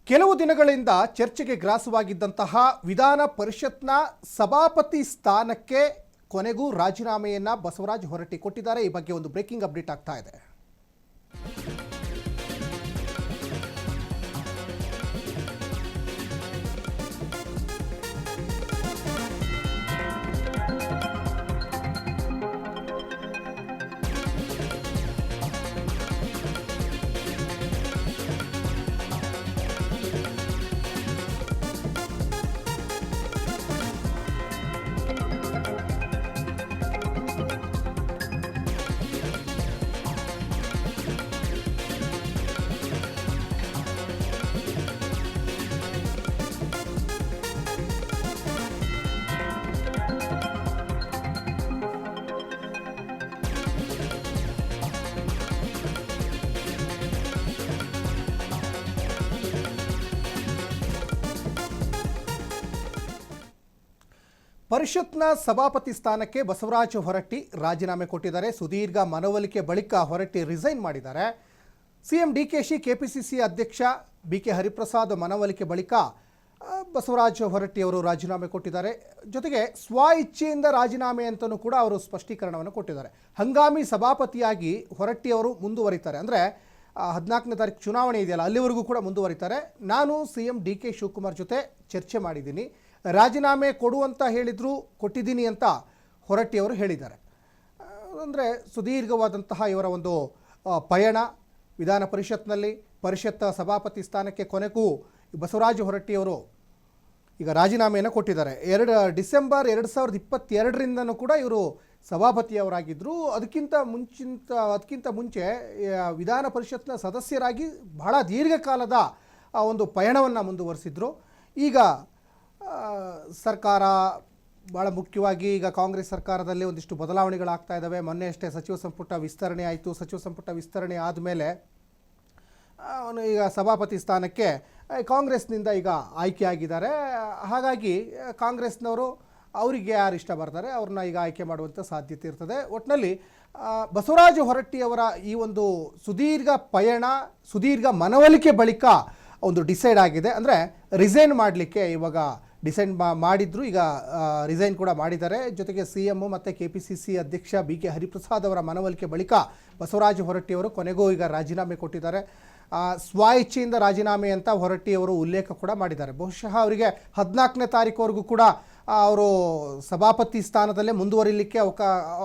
ಕೆಲವು ದಿನಗಳಿಂದ ಚರ್ಚೆಗೆ ಗ್ರಾಸವಾಗಿದ್ದಂತಹ ವಿಧಾನ ಪರಿಷತ್ನ ಸಭಾಪತಿ ಸ್ಥಾನಕ್ಕೆ ಕೊನೆಗೂ ರಾಜೀನಾಮೆಯನ್ನ ಬಸವರಾಜ ಹೊರಟ್ಟಿ ಕೊಟ್ಟಿದ್ದಾರೆ. ಈ ಬಗ್ಗೆ ಒಂದು ಬ್ರೇಕಿಂಗ್ ಅಪ್ಡೇಟ್ ಆಗ್ತಾ ಇದೆ. ಪರಿಷತ್ನ ಸಭಾಪತಿ ಸ್ಥಾನಕ್ಕೆ ಬಸವರಾಜ ಹೊರಟ್ಟಿ ರಾಜೀನಾಮೆ ಕೊಟ್ಟಿದ್ದಾರೆ. ಸುದೀರ್ಘ ಮನವೊಲಿಕೆ ಬಳಿಕ ಹೊರಟ್ಟಿ ರಿಸೈನ್ ಮಾಡಿದ್ದಾರೆ. ಸಿಎಂ ಡಿಕೆಶಿ, ಕೆಪಿಸಿಸಿ ಅಧ್ಯಕ್ಷ ಬಿಕೆ ಹರಿಪ್ರಸಾದ್ ಮನವೊಲಿಕೆ ಬಳಿಕ ಬಸವರಾಜ ಹೊರಟ್ಟಿ ಅವರು ರಾಜೀನಾಮೆ ಕೊಟ್ಟಿದ್ದಾರೆ. ಜೊತೆಗೆ ಸ್ವ ಇಚ್ಛೆಯಿಂದ ರಾಜೀನಾಮೆ ಅಂತಲೂ ಕೂಡ ಅವರು ಸ್ಪಷ್ಟೀಕರಣವನ್ನು ಕೊಟ್ಟಿದ್ದಾರೆ. ಹಂಗಾಮಿ ಸಭಾಪತಿಯಾಗಿ ಹೊರಟ್ಟಿ ಅವರು ಮುಂದುವರಿತಾರೆ. ಅಂದರೆ 14ನೇ ತಾರೀಕು ಚುನಾವಣೆ ಇದೆಯಲ್ಲ, ಅಲ್ಲಿವರೆಗೂ ಕೂಡ ಮುಂದುವರಿತಾರೆ. ನಾನು ಸಿಎಂ ಡಿಕೆ ಶಿವಕುಮಾರ್ ಜೊತೆ ಚರ್ಚೆ ಮಾಡಿದ್ದೀನಿ, ರಾಜೀನಾಮೆ ಕೊಡುವಂತ ಹೇಳಿದ್ರು, ಕೊಟ್ಟಿದ್ದೀನಿ ಅಂತ ಹೊರಟ್ಟಿ ಅವರು ಹೇಳಿದ್ದಾರೆ. ಅಂದರೆ ಸುದೀರ್ಘವಾದಂತಹ ಇವರ ಒಂದು ಪಯಣ ವಿಧಾನ ಪರಿಷತ್ನಲ್ಲಿ ಪರಿಷತ್ ಸಭಾಪತಿ ಸ್ಥಾನಕ್ಕೆ ಕೊನೆಗೂ ಬಸವರಾಜ ಹೊರಟ್ಟಿಯವರು ಈಗ ರಾಜೀನಾಮೆಯನ್ನು ಕೊಟ್ಟಿದ್ದಾರೆ. ಡಿಸೆಂಬರ್ 2022ರಿಂದನೂ ಕೂಡ ಇವರು ಸಭಾಪತಿಯವರಾಗಿದ್ದರು. ಅದಕ್ಕಿಂತ ಮುಂಚೆ ವಿಧಾನ ಪರಿಷತ್ನ ಸದಸ್ಯರಾಗಿ ಬಹಳ ದೀರ್ಘಕಾಲದ ಒಂದು ಪಯಣವನ್ನು ಮುಂದುವರಿಸಿದ್ರು. ಈಗ ಸರ್ಕಾರ ಭಾಳ ಮುಖ್ಯವಾಗಿ ಈಗ ಕಾಂಗ್ರೆಸ್ ಸರ್ಕಾರದಲ್ಲಿ ಒಂದಿಷ್ಟು ಬದಲಾವಣೆಗಳಾಗ್ತಾ ಇದ್ದಾವೆ. ಮೊನ್ನೆ ಅಷ್ಟೇ ಸಚಿವ ಸಂಪುಟ ವಿಸ್ತರಣೆ ಆಯಿತು. ಸಚಿವ ಸಂಪುಟ ವಿಸ್ತರಣೆ ಆದಮೇಲೆ ಈಗ ಸಭಾಪತಿ ಸ್ಥಾನಕ್ಕೆ ಕಾಂಗ್ರೆಸ್ನಿಂದ ಈಗ ಆಯ್ಕೆಯಾಗಿದ್ದಾರೆ. ಹಾಗಾಗಿ ಕಾಂಗ್ರೆಸ್ನವರು ಅವರಿಗೆ ಯಾರು ಇಷ್ಟ ಬರ್ತಾರೆ ಅವ್ರನ್ನ ಈಗ ಆಯ್ಕೆ ಮಾಡುವಂಥ ಸಾಧ್ಯತೆ ಇರ್ತದೆ. ಒಟ್ಟಿನಲ್ಲಿ ಬಸವರಾಜ ಹೊರಟ್ಟಿಯವರ ಈ ಒಂದು ಸುದೀರ್ಘ ಪಯಣ, ಸುದೀರ್ಘ ಮನವೊಲಿಕೆ ಬಳಿಕ ಒಂದು ಡಿಸೈಡ್ ಆಗಿದೆ. ಅಂದರೆ ರಿಸೈನ್ ಮಾಡಲಿಕ್ಕೆ ಇವಾಗ ಡಿಸೈಡ್ ಮಾಡಿದ್ರು, ಈಗ ರಿಸೈನ್ ಕೂಡ ಮಾಡಿದ್ದಾರೆ. ಜೊತೆಗೆ ಸಿಎಂ ಮತ್ತು ಕೆಪಿಸಿಸಿ ಅಧ್ಯಕ್ಷ ಬಿಕೆ ಹರಿಪ್ರಸಾದ್ ಅವರ ಮನವೊಲಿಕೆ ಬಳಿಕ ಬಸವರಾಜ ಹೊರಟ್ಟಿಯವರು ಕೊನೆಗೂ ಈಗ ರಾಜೀನಾಮೆ ಕೊಟ್ಟಿದ್ದಾರೆ. ಸ್ವ ಇಚ್ಛೆಯಿಂದ ರಾಜೀನಾಮೆ ಅಂತ ಹೊರಟ್ಟಿಯವರು ಉಲ್ಲೇಖ ಕೂಡ ಮಾಡಿದ್ದಾರೆ. ಬಹುಶಃ ಅವರಿಗೆ 14ನೇ ತಾರೀಕುವರೆಗೂ ಕೂಡ ಅವರು ಸಭಾಪತಿ ಸ್ಥಾನದಲ್ಲೇ ಮುಂದುವರಿಲಿಕ್ಕೆ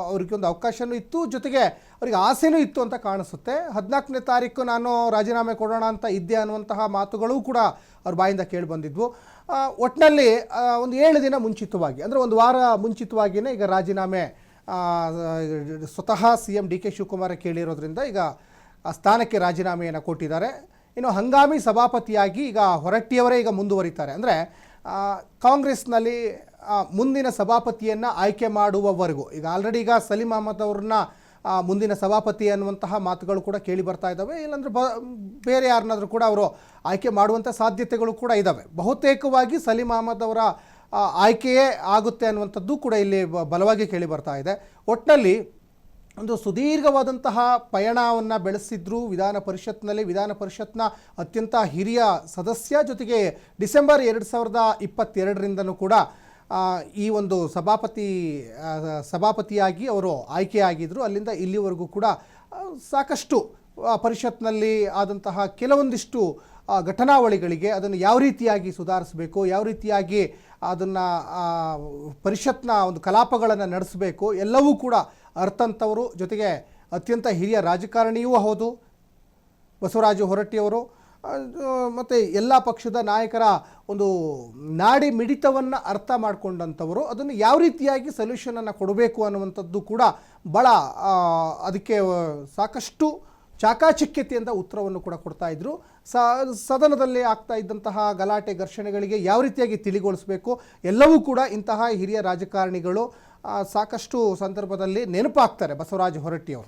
ಅವರಿಗೆ ಒಂದು ಅವಕಾಶವೂ ಇತ್ತು, ಜೊತೆಗೆ ಅವರಿಗೆ ಆಸೆನೂ ಇತ್ತು ಅಂತ ಕಾಣಿಸುತ್ತೆ. 14ನೇ ತಾರೀಕು ನಾನು ರಾಜೀನಾಮೆ ಕೊಡೋಣ ಅಂತ ಇದ್ದೆ ಅನ್ನುವಂತಹ ಮಾತುಗಳೂ ಕೂಡ ಅವ್ರ ಬಾಯಿಂದ ಕೇಳಿ ಬಂದಿದ್ವು. ಒಟ್ಟಿನಲ್ಲಿ ಒಂದು 7 ದಿನ ಮುಂಚಿತವಾಗಿ, ಅಂದರೆ ಒಂದು ವಾರ ಮುಂಚಿತವಾಗಿಯೇ ಈಗ ರಾಜೀನಾಮೆ ಸ್ವತಃ ಸಿಎಂ ಡಿ ಕೆ ಶಿವಕುಮಾರ್ ಕೇಳಿರೋದ್ರಿಂದ ಈಗ ಆ ಸ್ಥಾನಕ್ಕೆ ರಾಜೀನಾಮೆಯನ್ನು ಕೊಟ್ಟಿದ್ದಾರೆ. ಇನ್ನು ಹಂಗಾಮಿ ಸಭಾಪತಿಯಾಗಿ ಈಗ ಹೊರಟ್ಟಿಯವರೇ ಈಗ ಮುಂದುವರಿತಾರೆ. ಅಂದರೆ ಕಾಂಗ್ರೆಸ್ನಲ್ಲಿ ಮುಂದಿನ ಸಭಾಪತಿಯನ್ನು ಆಯ್ಕೆ ಮಾಡುವವರೆಗೂ ಈಗ ಆಲ್ರೆಡಿ ಈಗ ಸಲೀಂ ಅಹಮದ್ ಅವ್ರನ್ನ ಮುಂದಿನ ಸಭಾಪತಿ ಅನ್ನುವಂತಹ ಮಾತುಗಳು ಕೂಡ ಕೇಳಿ ಬರ್ತಾ ಇದ್ದಾವೆ. ಇಲ್ಲಾಂದರೆ ಬೇರೆ ಯಾರನ್ನಾದರೂ ಕೂಡ ಅವರು ಆಯ್ಕೆ ಮಾಡುವಂಥ ಸಾಧ್ಯತೆಗಳು ಕೂಡ ಇದ್ದಾವೆ. ಬಹುತೇಕವಾಗಿ ಸಲೀಂ ಅಹಮದ್ ಅವರ ಆಯ್ಕೆಯೇ ಆಗುತ್ತೆ ಅನ್ನುವಂಥದ್ದು ಕೂಡ ಇಲ್ಲಿ ಬಲವಾಗಿ ಕೇಳಿ ಬರ್ತಾ ಇದೆ. ಒಟ್ಟಿನಲ್ಲಿ ಒಂದು ಸುದೀರ್ಘವಾದಂತಹ ಪಯಣವನ್ನು ಬೆಳೆಸಿದ್ರು ವಿಧಾನ ಪರಿಷತ್ನಲ್ಲಿ. ವಿಧಾನ ಪರಿಷತ್ನ ಅತ್ಯಂತ ಹಿರಿಯ ಸದಸ್ಯ, ಜೊತೆಗೆ ಡಿಸೆಂಬರ್ 2022ರಿಂದನೂ ಕೂಡ ಈ ಒಂದು ಸಭಾಪತಿಯಾಗಿ ಅವರು ಆಯ್ಕೆಯಾಗಿದ್ದರು. ಅಲ್ಲಿಂದ ಇಲ್ಲಿವರೆಗೂ ಕೂಡ ಸಾಕಷ್ಟು ಪರಿಷತ್ನಲ್ಲಿ ಆದಂತಹ ಕೆಲವೊಂದಿಷ್ಟು ಘಟನಾವಳಿಗಳಿಗೆ ಅದನ್ನು ಯಾವ ರೀತಿಯಾಗಿ ಸುಧಾರಿಸಬೇಕು, ಯಾವ ರೀತಿಯಾಗಿ ಅದನ್ನು ಪರಿಷತ್ನ ಒಂದು ಕಲಾಪಗಳನ್ನು ನಡೆಸಬೇಕು ಎಲ್ಲವೂ ಕೂಡ ಅರ್ಥಂತವರು, ಜೊತೆಗೆ ಅತ್ಯಂತ ಹಿರಿಯ ರಾಜಕಾರಣಿಯೂ ಹೌದು ಬಸವರಾಜ ಹೊರಟ್ಟಿಯವರು. ಮತ್ತು ಎಲ್ಲ ಪಕ್ಷದ ನಾಯಕರ ಒಂದು ನಾಡಿ ಮಿಡಿತವನ್ನು ಅರ್ಥ ಮಾಡಿಕೊಂಡಂಥವರು, ಅದನ್ನು ಯಾವ ರೀತಿಯಾಗಿ ಸೊಲ್ಯೂಷನನ್ನು ಕೊಡಬೇಕು ಅನ್ನುವಂಥದ್ದು ಕೂಡ ಭಾಳ ಅದಕ್ಕೆ ಸಾಕಷ್ಟು ಚಾಕಾಚಕ್ಯತೆಯಿಂದ ಉತ್ತರವನ್ನು ಕೂಡ ಕೊಡ್ತಾ ಇದ್ರು. ಸದನದಲ್ಲಿ ಆಗ್ತಾ ಇದ್ದಂತಹ ಗಲಾಟೆ ಘರ್ಷಣೆಗಳಿಗೆ ಯಾವ ರೀತಿಯಾಗಿ ತಿಳಿಗೊಳಿಸಬೇಕು ಎಲ್ಲವೂ ಕೂಡ ಇಂತಹ ಹಿರಿಯ ರಾಜಕಾರಣಿಗಳು ಸಾಕಷ್ಟು ಸಂದರ್ಭದಲ್ಲಿ ನೆನಪಾಗ್ತಾರೆ ಬಸವರಾಜ ಹೊರಟ್ಟಿಯವರು.